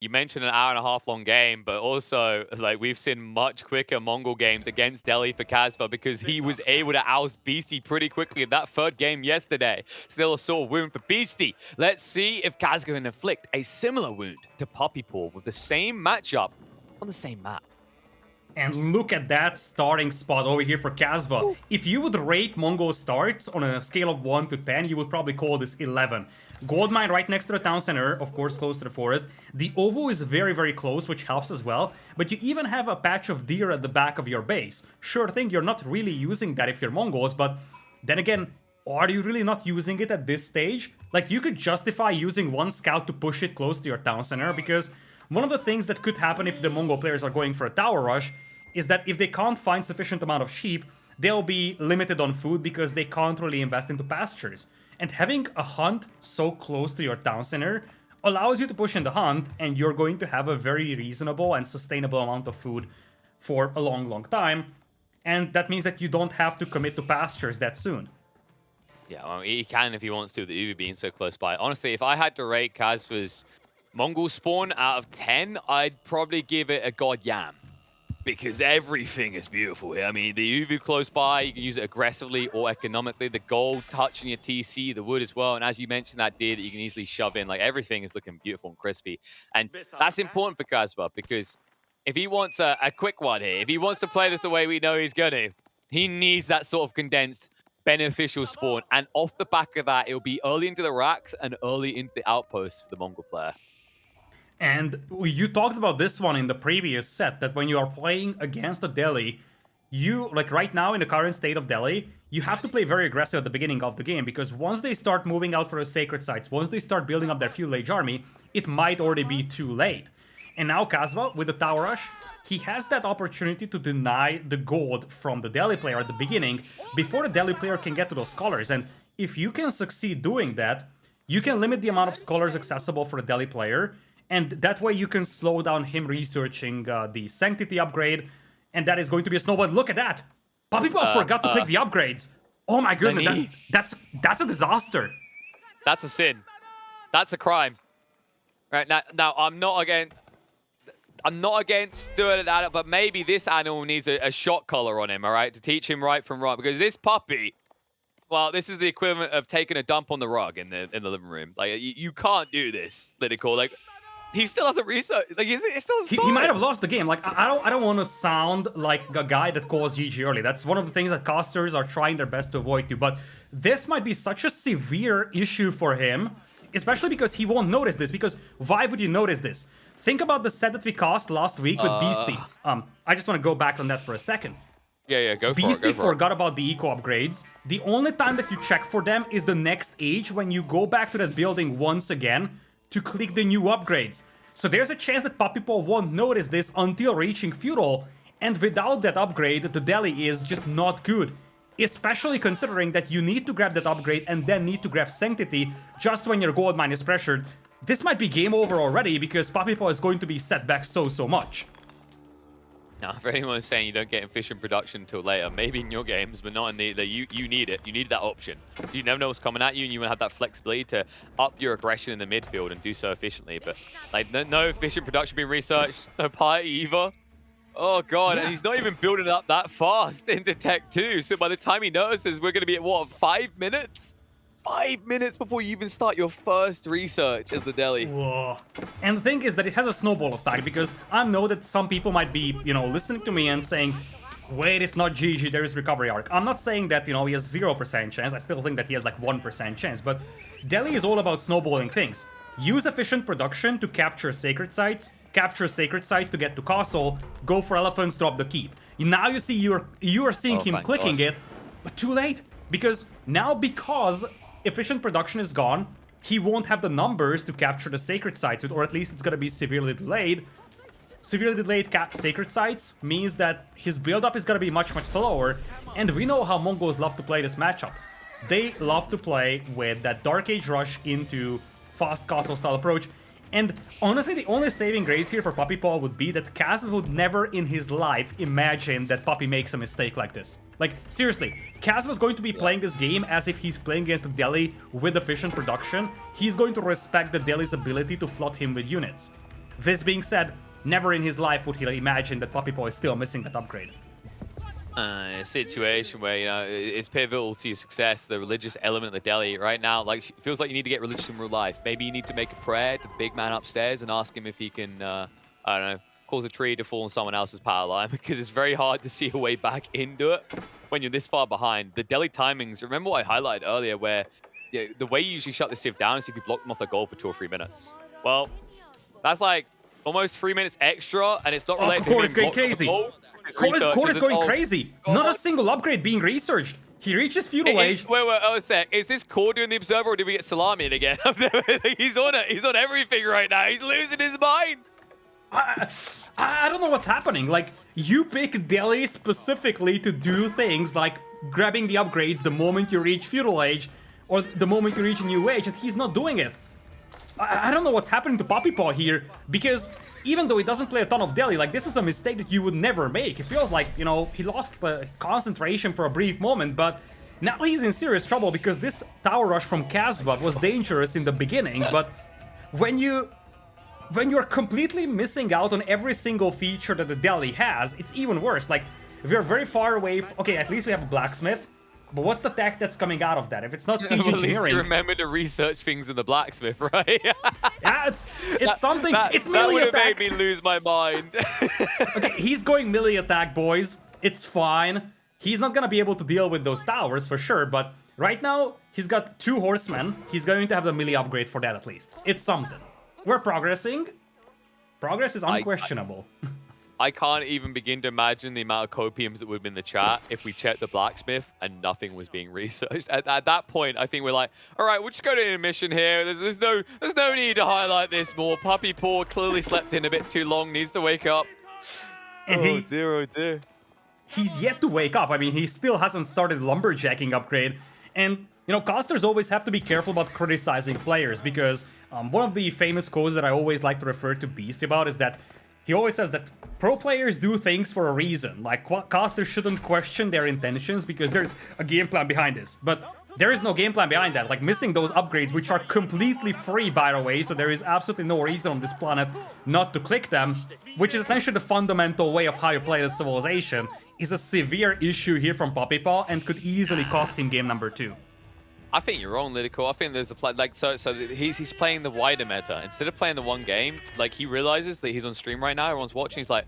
You mentioned an hour and a half long game, but also like we've seen much quicker Mongol games against Delhi for Kasva because he was able to oust Beastie pretty quickly in that third game yesterday. Still a sore wound for Beastie. Let's see if Kasva can inflict a similar wound to PuppyPaw with the same matchup on the same map. And look at that starting spot over here for Kasva. If you would rate Mongol starts on a scale of 1 to 10, you would probably call this 11. Goldmine right next to the town center, of course close to the forest. The Ovo is very, very close, which helps as well. But you even have a patch of deer at the back of your base. Sure thing, you're not really using that if you're Mongols, but then again, are you really not using it at this stage? Like, you could justify using one scout to push it close to your town center, because one of the things that could happen if the Mongol players are going for a tower rush is that if they can't find sufficient amount of sheep, they'll be limited on food because they can't really invest into pastures. And having a hunt so close to your town center allows you to push in the hunt, and you're going to have a very reasonable and sustainable amount of food for a long, long time. And that means that you don't have to commit to pastures that soon. Yeah, well, he can if he wants to, the Uber being so close by. Honestly, if I had to rate Kasva's Mongol spawn out of 10, I'd probably give it a god yam. Because everything is beautiful here. I mean, the Uvu close by, you can use it aggressively or economically. The gold touching your TC, the wood as well. And as you mentioned, that deer that you can easily shove in, like everything is looking beautiful and crispy. And that's important for Kasva because if he wants a quick one here, if he wants to play this the way we know he's going to, he needs that sort of condensed beneficial spawn. And off the back of that, it'll be early into the racks and early into the outposts for the Mongol player. And you talked about this one in the previous set, that when you are playing against a Delhi, you, like right now in the current state of Delhi, you have to play very aggressive at the beginning of the game, because once they start moving out for the sacred sites, once they start building up their Fuel Age army, it might already be too late. And now Kasva, with the Tower Rush, he has that opportunity to deny the gold from the Delhi player at the beginning, before the Delhi player can get to those scholars. And if you can succeed doing that, you can limit the amount of scholars accessible for the Delhi player, and that way you can slow down him researching the Sanctity upgrade, and that is going to be a snowball. Look at that! PuppyPaw forgot to click the upgrades! Oh my goodness, that's a disaster! That's a sin. That's a crime. Right, now I'm not against doing that, but maybe this animal needs a shot collar on him, all right, to teach him right from wrong, because this puppy, well, this is the equivalent of taking a dump on the rug in the living room. Like, you can't do this, Lidakor. Like, he still hasn't researched. Like, it's still he might have lost the game. Like, I don't want to sound like a guy that calls GG early. That's one of the things that casters are trying their best to avoid to. But this might be such a severe issue for him, especially because he won't notice this. Because why would you notice this? Think about the set that we cast last week with Beastie. I just want to go back on that for a second. Yeah, go for it. Beastie forgot about the eco upgrades. The only time that you check for them is the next age, when you go back to that building once again to click the new upgrades. So there's a chance that PuppyPaw won't notice this until reaching Feudal, and without that upgrade, the Delhi is just not good. Especially considering that you need to grab that upgrade and then need to grab Sanctity just when your gold mine is pressured. This might be game over already, because PuppyPaw is going to be set back so much. Now, if anyone's saying you don't get efficient production until later, maybe in your games, but not in the you need it. You need that option. You never know what's coming at you, and you want to have that flexibility to up your aggression in the midfield and do so efficiently. But like, no efficient production being researched, no party either. Oh god, and he's not even building up that fast into Tech 2. So by the time he notices, we're going to be at what, 5 minutes? 5 minutes before you even start your first research as the Delhi. Whoa. And the thing is that it has a snowball effect, because I know that some people might be, listening to me and saying, wait, it's not GG, there is recovery arc. I'm not saying that, he has 0% chance. I still think that he has like 1% chance, but Delhi is all about snowballing things. Use efficient production to capture sacred sites, capture sacred sites to get to castle, go for elephants, drop the keep. Now you see you are seeing him clicking it, but too late. Because efficient production is gone, he won't have the numbers to capture the sacred sites with, or at least it's gonna be severely delayed. Severely delayed sacred sites means that his build-up is gonna be much slower, and we know how Mongols love to play this matchup. They love to play with that Dark Age rush into fast castle style approach, and honestly the only saving grace here for PuppyPaw would be that Kasva would never in his life imagine that Puppy makes a mistake like this. Like, seriously, Kasva's going to be playing this game as if he's playing against the Delhi with efficient production. He's going to respect the Delhi's ability to flood him with units. This being said, never in his life would he imagine that PuppyPaw is still missing that upgrade. A situation where, you know, it's pivotal to your success, the religious element of the deli. Right now, like, it feels like you need to get religious in real life. Maybe you need to make a prayer to the big man upstairs and ask him if he can, I don't know, cause a tree to fall on someone else's power line, because it's very hard to see a way back into it when you're this far behind. The deli timings, remember what I highlighted earlier, where the way you usually shut the Civ down is if you block them off the goal for 2 or 3 minutes. Well, that's like almost 3 minutes extra, and it's not related to Core is going crazy. Core is going crazy. Not a single upgrade being researched. He reaches feudal age. Wait, a sec. Is this Core doing the observer, or did we get Salami in again? He's on it. He's on everything right now. He's losing his mind. I don't know what's happening. Like, you pick Delhi specifically to do things like grabbing the upgrades the moment you reach feudal age, or the moment you reach a new age, and he's not doing it. I don't know what's happening to PuppyPaw here, because even though he doesn't play a ton of Delhi, like, this is a mistake that you would never make. It feels like, you know, he lost the concentration for a brief moment, but now he's in serious trouble because this tower rush from Kasva was dangerous in the beginning, but when you're completely missing out on every single feature that the Delhi has, it's even worse. Like, we're very far away. Okay, at least we have a blacksmith. But what's the tech that's coming out of that? If it's not siege well, engineering... At least you remember to research things in the blacksmith, right? Yeah, it's something... It's melee attack. That would attack. have made me lose my mind. Okay, he's going melee attack, boys. It's fine. He's not gonna be able to deal with those towers, for sure, but right now, he's got 2 horsemen. He's going to have the melee upgrade for that, at least. It's something. We're progressing. Progress is unquestionable. I can't even begin to imagine the amount of copiums that would have been in the chat if we checked the blacksmith and nothing was being researched. At that point, I think we're like, all right, we'll just go to intermission here. There's no need to highlight this more. PuppyPaw clearly slept in a bit too long, needs to wake up. And oh dear. He's yet to wake up. I mean, he still hasn't started lumberjacking upgrade. And, you know, casters always have to be careful about criticizing players, because one of the famous quotes that I always like to refer to Beast about is that he always says that pro players do things for a reason. Like, casters shouldn't question their intentions because there's a game plan behind this. But there is no game plan behind that. Like, missing those upgrades, which are completely free, by the way, so there is absolutely no reason on this planet not to click them, which is essentially the fundamental way of how you play the civilization, is a severe issue here from PuppyPaw and could easily cost him game number 2. I think you're wrong, Lidakor. I think there's a play, like, so he's playing the wider meta instead of playing the one game. Like, he realizes that he's on stream right now. Everyone's watching. He's like,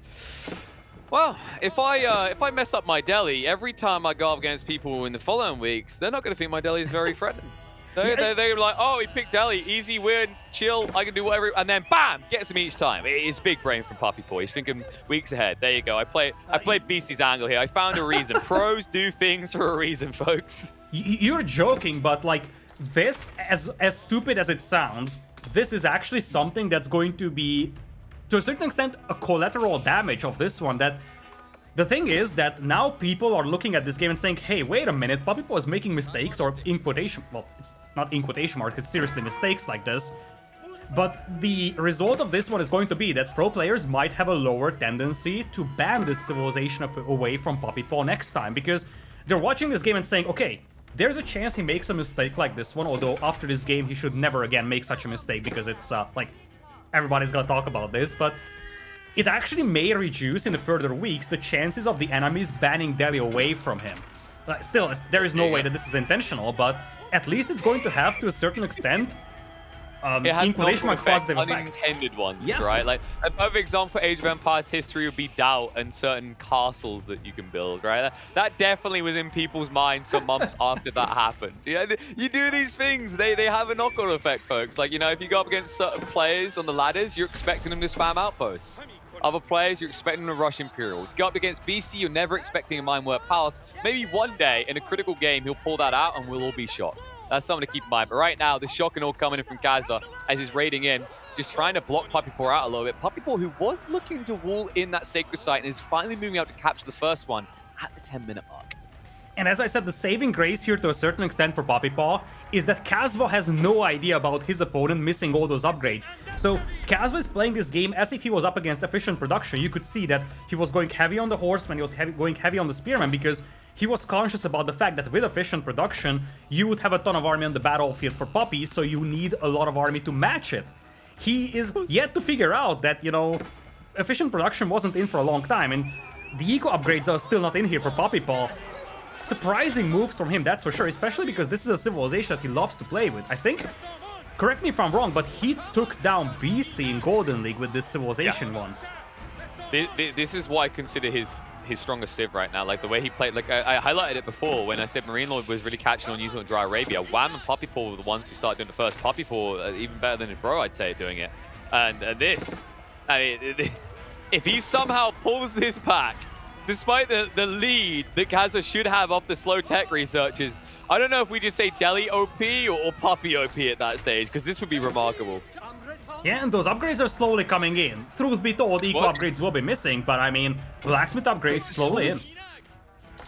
well, if I mess up my deli every time I go up against people in the following weeks, they're not going to think my deli is very threatening. They're like, oh, he picked deli, easy win, chill. I can do whatever, and then bam, gets him each time. It's big brain from PuppyPaw. He's thinking weeks ahead. There you go. I played Beastie's angle here. I found a reason. Pros do things for a reason, folks. You're joking, but like this, as stupid as it sounds, this is actually something that's going to be, to a certain extent, a collateral damage of this one. That the thing is that now people are looking at this game and saying, hey, wait a minute, PuppyPaw is making mistakes, or in quotation, well, it's not in quotation marks, it's seriously mistakes like this. But the result of this one is going to be that pro players might have a lower tendency to ban this civilization away from PuppyPaw next time, because they're watching this game and saying, okay, there's a chance he makes a mistake like this one, although after this game he should never again make such a mistake, because it's, like, everybody's gonna talk about this, but it actually may reduce in the further weeks the chances of the enemies banning Delhi away from him. Still, there is no way that this is intentional, but at least it's going to have, to a certain extent, it has positive unintended ones, right? Like, a perfect example for Age of Empires history would be doubt and certain castles that you can build, right? That definitely was in people's minds for months after that happened. You know, you do these things, they have a knock-on effect, folks. Like, you know, if you go up against certain players on the ladders, you're expecting them to spam outposts. Other players, you're expecting them to rush Imperial. If you go up against BC, you're never expecting a Mine Work Palace. Maybe one day, in a critical game, he'll pull that out and we'll all be shocked. That's something to keep in mind. But right now, the shock and all coming in from Kasva as he's raiding in, just trying to block PuppyPaw out a little bit. PuppyPaw, who was looking to wall in that sacred site and is finally moving out to capture the first one at the 10-minute mark. And as I said, the saving grace here to a certain extent for PuppyPaw is that Kasva has no idea about his opponent missing all those upgrades. So Kasva is playing this game as if he was up against efficient production. You could see that he was going heavy on the horseman, he was going heavy on the spearman, because he was conscious about the fact that with efficient production, you would have a ton of army on the battlefield for Puppy, so you need a lot of army to match it. he is yet to figure out that, you know, efficient production wasn't in for a long time, and the eco upgrades are still not in here for PuppyPaw. Surprising moves from him, that's for sure, especially because this is a civilization that he loves to play with. I think, correct me if I'm wrong, but he took down Beastie in Golden League with this civilization once. This is why I consider his strongest civ right now. Like the way he played, like I highlighted it before when I said Marine Lord was really catching on using it on Dry Arabia. Wham and PuppyPaw were the ones who started doing the first. PuppyPaw even better than his bro, I'd say, doing it. And this, I mean, if he somehow pulls this back, despite the lead that Kasva should have off the slow tech researchers, I don't know if we just say Delhi OP or Puppy OP at that stage, because this would be remarkable. Yeah, and those upgrades are slowly coming in. Truth be told, eco upgrades will be missing, but I mean, blacksmith upgrades slowly in.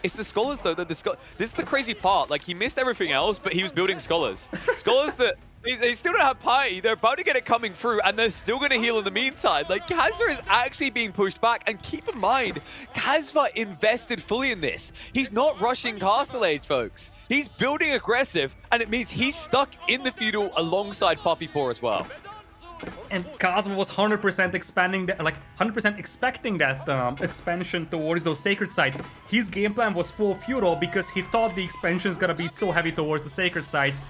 It's the scholars though, this is the crazy part. Like, he missed everything else, but he was building scholars. Scholars that they still don't have piety. They're about to get it coming through, and they're still going to heal in the meantime. Like, Kasva is actually being pushed back, and keep in mind, Kasva invested fully in this. He's not rushing Castle Age, folks. He's building aggressive, and it means he's stuck in the feudal alongside PuppyPaw as well. And Kasva was 100% expanding, like 100% expecting that expansion towards those sacred sites. His game plan was full feudal because he thought the expansion is gonna be so heavy towards the sacred sites.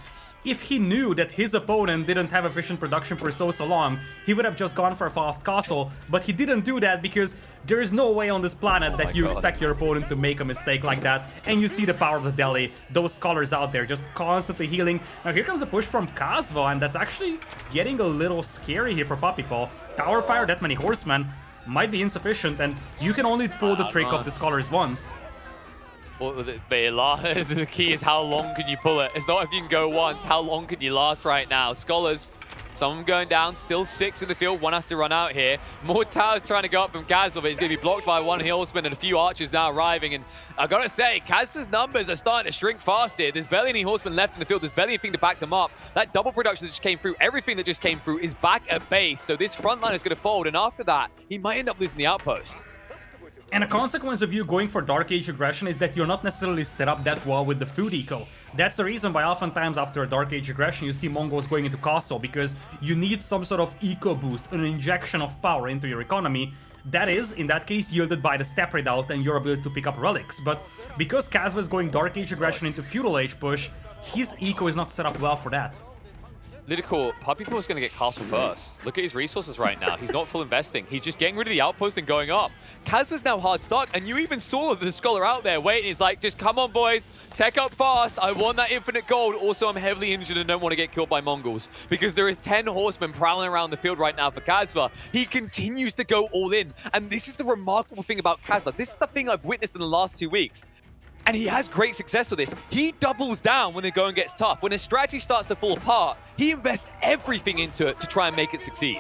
If he knew that his opponent didn't have efficient production for so long, he would have just gone for a fast castle, but he didn't do that because there is no way on this planet that you expect your opponent to make a mistake like that. And you see the power of the Delhi, those scholars out there just constantly healing. Now here comes a push from Kasva, and that's actually getting a little scary here for PuppyPaw. Tower fire, that many horsemen, might be insufficient, and you can only pull the trick of the scholars once. But the key is how long can you pull it? It's not if you can go once, how long can you last right now? Scholars, some of them going down, still 6 in the field, one has to run out here. More towers trying to go up from Kasva, but he's going to be blocked by one horseman and a few archers now arriving. And I gotta say, Kasva's numbers are starting to shrink fast here. There's barely any horsemen left in the field, there's barely anything to back them up. That double production that just came through, everything that just came through is back at base. So this front line is going to fold, and after that, he might end up losing the outpost. And a consequence of you going for Dark Age aggression is that you're not necessarily set up that well with the food eco. That's the reason why oftentimes after a Dark Age aggression you see Mongols going into Castle, because you need some sort of eco boost, an injection of power into your economy. That is, in that case, yielded by the step redoubt and your ability to pick up relics. But because Kasva is going Dark Age aggression into Feudal Age push, his eco is not set up well for that. Lidakor, PuppyPaw is going to get castle first. Look at his resources right now. He's not full investing. He's just getting rid of the outpost and going up. Kasva's now hard stuck, and you even saw the scholar out there waiting. He's like, just come on, boys. Tech up fast. I want that infinite gold. Also, I'm heavily injured and don't want to get killed by Mongols, because there is 10 horsemen prowling around the field right now for Kasva. He continues to go all in, and this is the remarkable thing about Kasva. This is the thing I've witnessed in the last 2 weeks. And he has great success with this. He doubles down when the going gets tough. When his strategy starts to fall apart, he invests everything into it to try and make it succeed.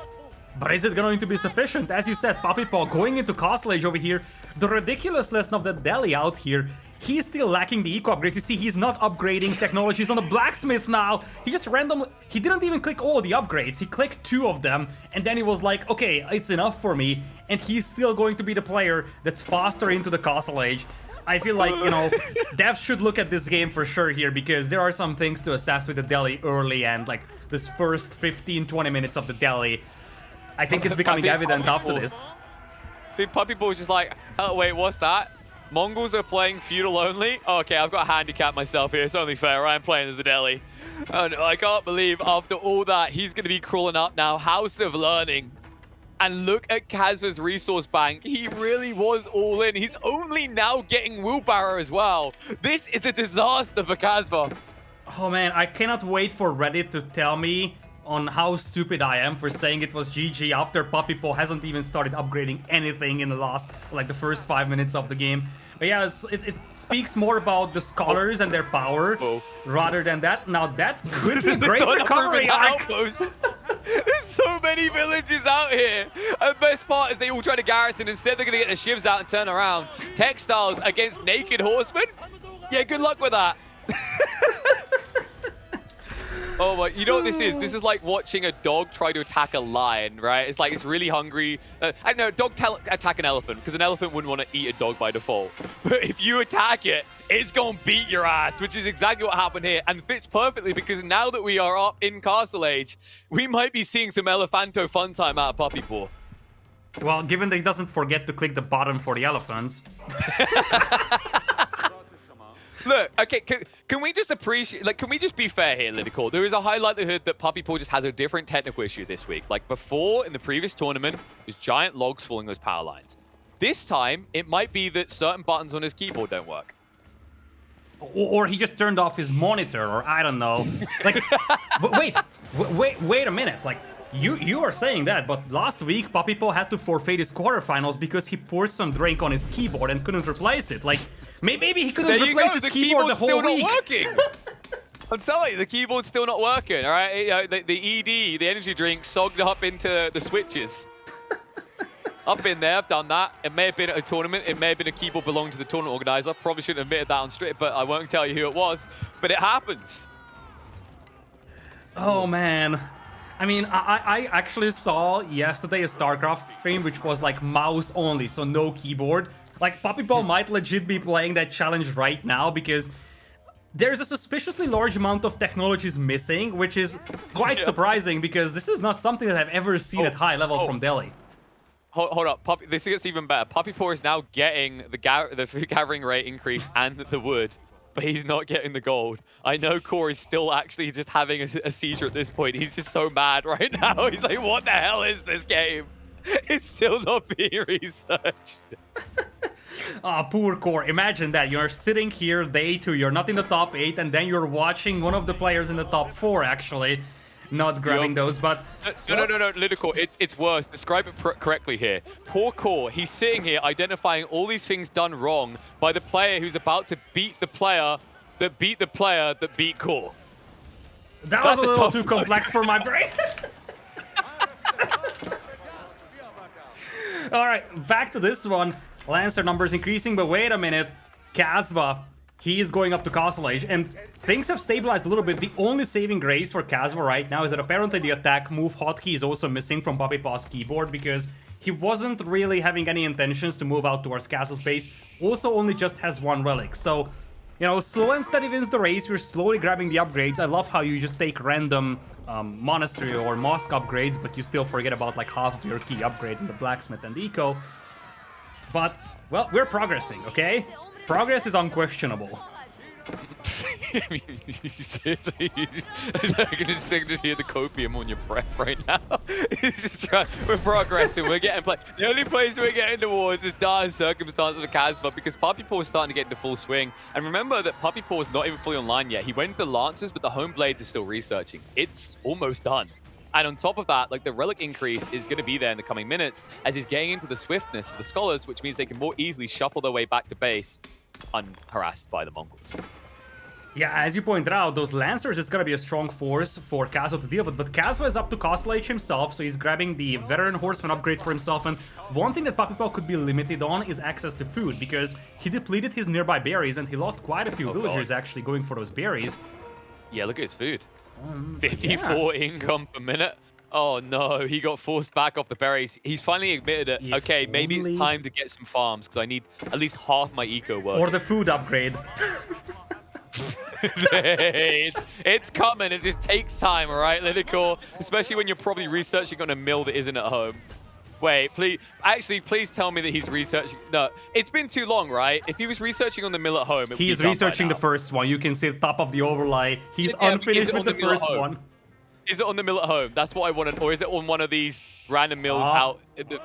But is it going to be sufficient? As you said, PuppyPaw going into Castle Age over here, the ridiculousness of the Delhi out here, he's still lacking the eco upgrades. You see, he's not upgrading technologies on the blacksmith now. He just randomly, he didn't even click all the upgrades. He clicked 2 of them, and then he was like, okay, it's enough for me. And he's still going to be the player that's faster into the Castle Age. I feel like, you know, devs should look at this game for sure here, because there are some things to assess with the Delhi early, and like this first 15-20 minutes of the Delhi, I think it's becoming evident after this. I think PuppyPaw was just like, oh wait, what's that? Mongols are playing feudal only? Oh, okay, I've got to handicap myself here. It's only fair. I'm playing as the Delhi. And I can't believe after all that, he's going to be crawling up now. House of Learning. And look at Kasva's resource bank. He really was all in. He's only now getting wheelbarrow as well. This is a disaster for Kasva. Oh man, I cannot wait for Reddit to tell me on how stupid I am for saying it was GG after PuppyPaw hasn't even started upgrading anything in the last, like the first 5 minutes of the game. But yeah, it speaks more about the scholars and their power rather than that. Now that could be a great recovery arc. There's so many villages out here. And the best part is they all try to garrison. Instead, they're going to get their shivs out and turn around. Textiles against naked horsemen? Yeah, good luck with that. Oh my, you know what this is? This is like watching a dog try to attack a lion, right? It's like it's really hungry. I know, dog attack an elephant because an elephant wouldn't want to eat a dog by default. But if you attack it, it's going to beat your ass, which is exactly what happened here and fits perfectly because now that we are up in Castle Age, we might be seeing some Elephanto fun time out of PuppyPaw. Well, given that he doesn't forget to click the button for the elephants. Look, okay, can we just appreciate, like, can we just be fair here, Lidakor? There is a high likelihood that PuppyPaw just has a different technical issue this week. Like before, in the previous tournament, there's giant logs falling those power lines. This time, it might be that certain buttons on his keyboard don't work. Or he just turned off his monitor, or I don't know. Like, wait a minute. Like, you are saying that, but last week PuppyPaw had to forfeit his quarterfinals because he poured some drink on his keyboard and couldn't replace it. Like, maybe he couldn't replace his keyboard the whole week. Working. I'm telling you, the keyboard's still not working. All right, the ED, the energy drink, sogged up into the switches. I've been there, I've done that. It may have been at a tournament, it may have been a keyboard belonging to the tournament organizer. Probably shouldn't have admitted that on stream, but I won't tell you who it was. But it happens. Oh man. I mean, I actually saw yesterday a StarCraft stream which was like mouse only, so no keyboard. Like, PuppyPaw might legit be playing that challenge right now because there's a suspiciously large amount of technologies missing, which is quite surprising because this is not something that I've ever seen at high level from Delhi. Hold up, this gets even better. PuppyPaw is now getting the food gathering rate increase and the wood, but he's not getting the gold. I know Core is still actually just having a seizure at this point. He's just so mad right now. He's like, what the hell is this game? It's still not being researched. Ah, poor Core. Imagine that. You're sitting here day 2, you're not in the top 8, and then you're watching one of the players in the top 4 actually not grabbing those, but... No, Lidakor, it's worse. Describe it correctly here. Poor Core, he's sitting here identifying all these things done wrong by the player who's about to beat the player that beat the player that beat Core. That was a little too complex for my brain. Alright, back to this one. Lancer numbers increasing, but wait a minute. Kasva, he is going up to Castle Age, and things have stabilized a little bit. The only saving grace for Kasva right now is that apparently the attack move hotkey is also missing from PuppyPaw's keyboard because he wasn't really having any intentions to move out towards Castle Space. Also only just has 1 relic, so, you know, slow and steady wins the race. We're slowly grabbing the upgrades. I love how you just take random monastery or mosque upgrades, but you still forget about like half of your key upgrades in the blacksmith and eco. But, well, we're progressing, okay? Progress is unquestionable. I mean, I can just hear the copium on your breath right now. It's just we're progressing, we're getting play. The only place we're getting towards is dire circumstances for Kasva because PuppyPaw is starting to get into full swing. And remember that PuppyPaw is not even fully online yet. He went into the Lancers, but the Home Blades is still researching. It's almost done. And on top of that, like the relic increase is going to be there in the coming minutes as he's getting into the swiftness of the scholars, which means they can more easily shuffle their way back to base unharassed by the Mongols. Yeah, as you pointed out, those Lancers is gonna be a strong force for Kasva to deal with, but Kasva is up to Castle Age himself, so he's grabbing the Veteran Horseman upgrade for himself, and one thing that PuppyPaw could be limited on is access to food, because he depleted his nearby berries, and he lost quite a few villagers actually going for those berries. Yeah, look at his food. 54 income per minute. Oh no, he got forced back off the berries. He's finally admitted it. If okay, maybe only... it's time to get some farms, because I need at least half my eco work. Or the food upgrade. it's coming. It just takes time, all right, Lidakor? Especially when you're probably researching on a mill that isn't at home. Wait, please. Actually, please tell me that he's researching. No, it's been too long, right? If he was researching on the mill at home, he's researching the first one. You can see the top of the overlay. He's unfinished with the first one. Is it on the mill at home? That's what I wanted. Or is it on one of these random mills out? In the,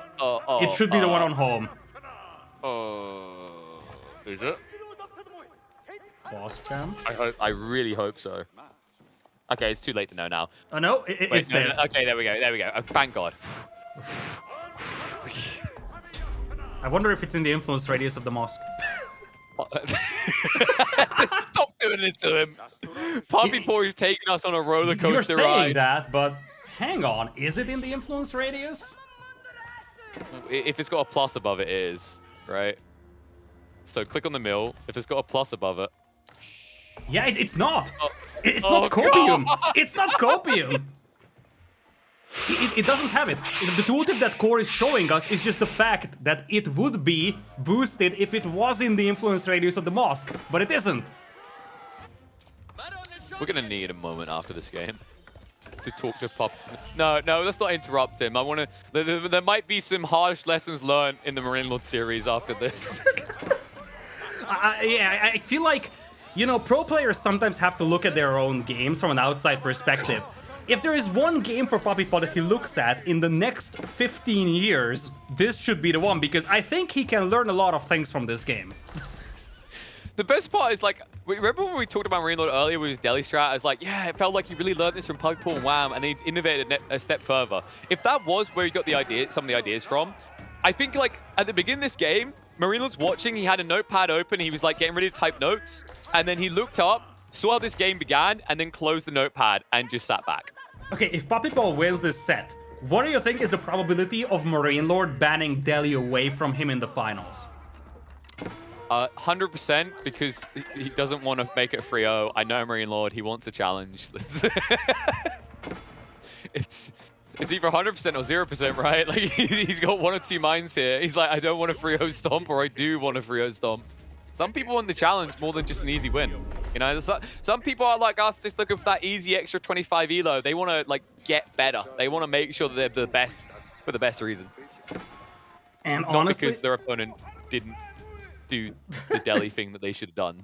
it should be the one on home. Is it? Boss champ? I really hope so. Okay, it's too late to know now. Oh no, it's there. No. Okay, there we go. There we go. Oh, thank God. I wonder if it's in the influence radius of the mosque. Stop doing this to him. PuppyPaw is taking us on a roller coaster ride. You're saying that, but hang on. Is it in the influence radius? If it's got a plus above it, it is, right? So click on the mill. If it's got a plus above it. Yeah, it's not. It's Oh, not copium. God. It's not copium. It doesn't have it. The tooltip that Core is showing us is just the fact that it would be boosted if it was in the influence radius of the mosque, but it isn't. We're gonna need a moment after this game to talk to Pup. No, let's not interrupt him. I wanna. There might be some harsh lessons learned in the Marine Lord series after this. Yeah, I feel like, you know, pro players sometimes have to look at their own games from an outside perspective. If there is one game for PuppyPaw that he looks at in the next 15 years, this should be the one, because I think he can learn a lot of things from this game. The best part is, like, remember when we talked about Marine Lord earlier with his Delhi strat? I was like, yeah, it felt like he really learned this from PuppyPaw and Wham, and he innovated a step further. If that was where he got the idea, some of the ideas from, I think, like, at the beginning of this game, Marine Lord's watching, he had a notepad open, he was, like, getting ready to type notes, and then he looked up, saw how this game began, and then closed the notepad and just sat back. Okay, if PuppyPaw wins this set, what do you think is the probability of Marine Lord banning Delhi away from him in the finals? 100% because he doesn't want to make it a 3-0. I know Marine Lord, he wants a challenge. It's either 100% or 0%, right? Like, he's got one or two minds here. He's like, I don't want a 3-0 stomp, or I do want a 3-0 stomp. Some people want the challenge more than just an easy win. You know, some people are like us, just looking for that easy extra 25 elo. They want to, like, get better. They want to make sure that they're the best for the best reason. And not honestly, because their opponent didn't do the Delhi thing that they should have done.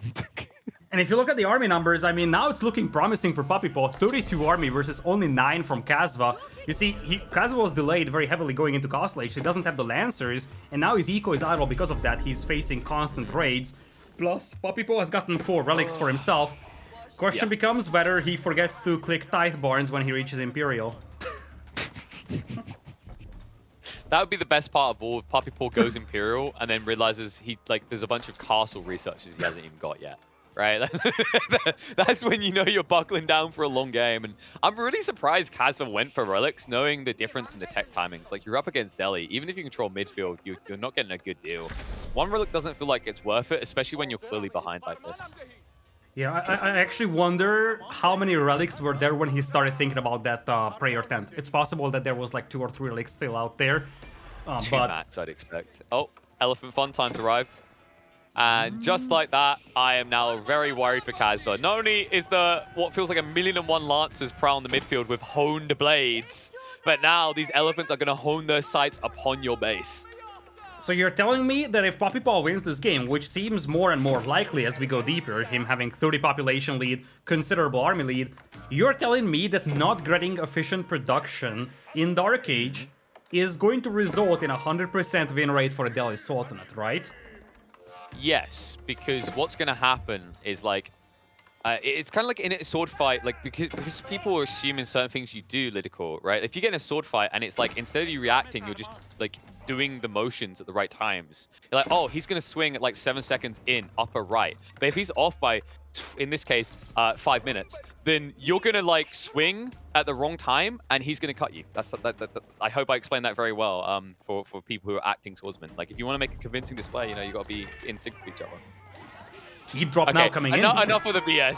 and if you look at the army numbers, I mean, now it's looking promising for PuppyPaw. 32 army versus only 9 from Kasva. You see, Kasva was delayed very heavily going into Castle Age, so he doesn't have the Lancers, and now his eco is idle because of that. He's facing constant raids. Plus, PuppyPaw has gotten 4 relics for himself. Question becomes whether he forgets to click Tithe Barns when he reaches Imperial. That would be the best part of all. If PuppyPaw goes Imperial and then realizes there's a bunch of castle researches he hasn't even got yet, right? That's when you know you're buckling down for a long game. And I'm really surprised Kasva went for relics, knowing the difference in the tech timings. Like, you're up against Delhi. Even if you control midfield, you're not getting a good deal. One relic doesn't feel like it's worth it, especially when you're clearly behind like this. Yeah, I actually wonder how many relics were there when he started thinking about that prayer tent. It's possible that there was like 2 or 3 relics still out there. 2 max, I'd expect. Oh, Elephant Fun time's arrived. And just like that, I am now very worried for Kasva. Not only is what feels like 1,000,001 Lancers prowl in the midfield with honed blades, but now these elephants are going to hone their sights upon your base. So you're telling me that if PuppyPaw wins this game, which seems more and more likely as we go deeper, him having 30 population lead, considerable army lead, you're telling me that not getting efficient production in Dark Age is going to result in a 100% win rate for the Delhi Sultanate, right? Yes, because what's going to happen is, like, it's kind of like in a sword fight, like, because people are assuming certain things you do, Lidakor, right? If you get in a sword fight and it's like, instead of you reacting, you're just, like, doing the motions at the right times. You're like, oh, he's going to swing at, like, 7 seconds in, upper right. But if he's off by, in this case, 5 minutes, then you're going to, like, swing at the wrong time, and he's going to cut you. I hope I explained that very well for people who are acting swordsmen. Like, if you want to make a convincing display, you know, you got to be in sync with each other. Keep drop now coming in. Enough of the BS.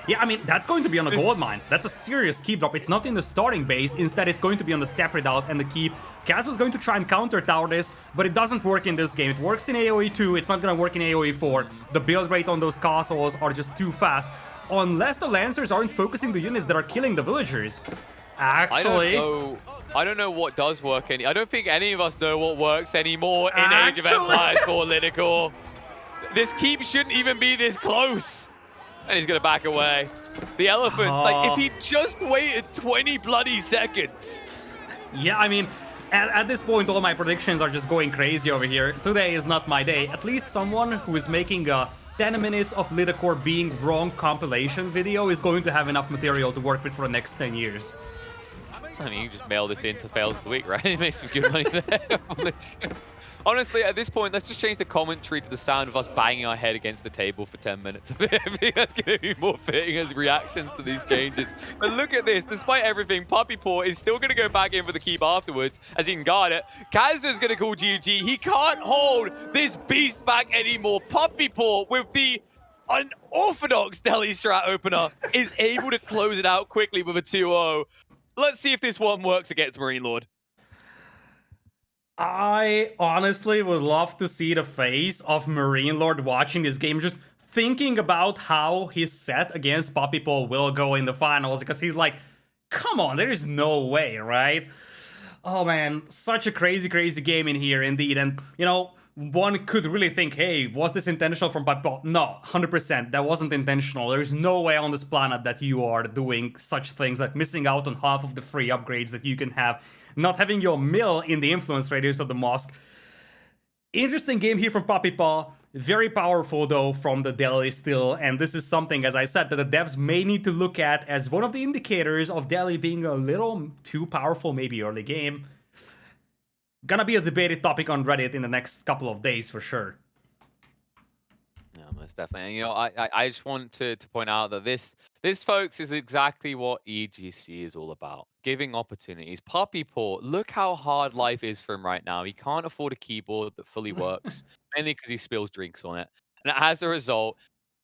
Yeah, I mean, that's going to be on a gold mine. That's a serious keep drop. It's not in the starting base. Instead, it's going to be on the step redoubt and the keep. Kasva's going to try and counter tower this, but it doesn't work in this game. It works in AoE 2. It's not going to work in AoE 4. The build rate on those castles are just too fast. Unless the Lancers aren't focusing the units that are killing the villagers. Actually, I don't know what does work. I don't think any of us know what works anymore in Age of Empires for Lidakor. This keep shouldn't even be this close. And he's going to back away. The elephants, like, if he just waited 20 bloody seconds. Yeah, I mean, at this point, all my predictions are just going crazy over here. Today is not my day. At least someone who is making a 10 minutes of Lidakor being wrong compilation video is going to have enough material to work with for the next 10 years. I mean, you just mail this in to Fails of the Week, right? You make some good money there. Honestly, at this point, let's just change the commentary to the sound of us banging our head against the table for 10 minutes. I think that's going to be more fitting as reactions to these changes. But look at this. Despite everything, PuppyPaw is still going to go back in for the keep afterwards as he can guard it. Kasva's going to call GG. He can't hold this beast back anymore. PuppyPaw with the unorthodox deli strat opener is able to close it out quickly with a 2-0. Let's see if this one works against Marine Lord. I honestly would love to see the face of Marine Lord watching this game, just thinking about how his set against PuppyPaw will go in the finals, because he's like, come on, there is no way, right? Oh man, such a crazy, crazy game in here indeed. And, you know, one could really think, hey, was this intentional from PuppyPaw? No, 100%, that wasn't intentional. There's no way on this planet that you are doing such things, like missing out on half of the free upgrades that you can have, not having your mill in the influence radius of the mosque. Interesting game here from PuppyPaw. Very powerful though from the Delhi still, and this is something, as I said, that the devs may need to look at as one of the indicators of Delhi being a little too powerful maybe early game. Gonna be a debated topic on Reddit in the next couple of days for sure. Yeah, most definitely. And, you know, I just want to point out that this, folks, is exactly what EGC is all about. Giving opportunities. PuppyPaw, look how hard life is for him right now. He can't afford a keyboard that fully works, mainly because he spills drinks on it. And as a result,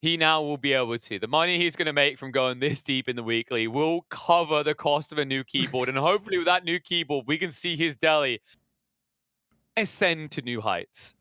he now will be able to. The money he's going to make from going this deep in the weekly will cover the cost of a new keyboard. And hopefully with that new keyboard, we can see his deli ascend to new heights.